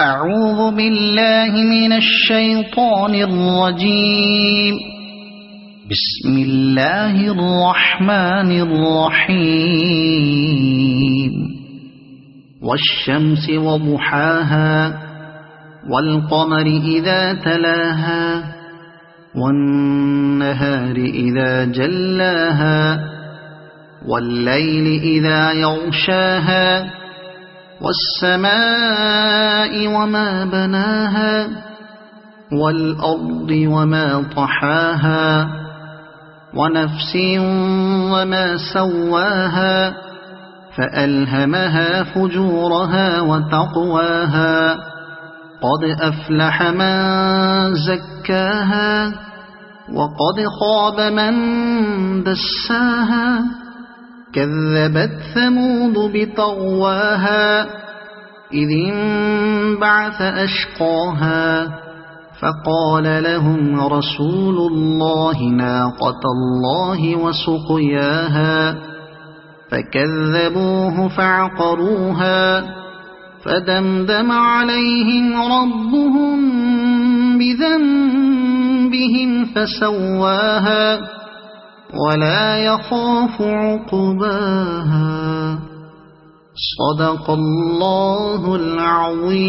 أعوذ بالله من الشيطان الرجيم. بسم الله الرحمن الرحيم. والشمس وضحاها والقمر إذا تلاها والنهار إذا جلاها والليل إذا يغشاها والسماء وما بناها والأرض وما طحاها ونفس وما سواها فألهمها فجورها وتقواها قد أفلح من زكاها وقد خاب من دساها كذبت ثمود بطغواها إذ انبعث أشقاها فقال لهم رسول الله ناقة الله وسقياها فكذبوه فعقروها فدمدم عليهم ربهم بذنبهم فسواها ولا يخاف عقباها. صدق الله العظيم.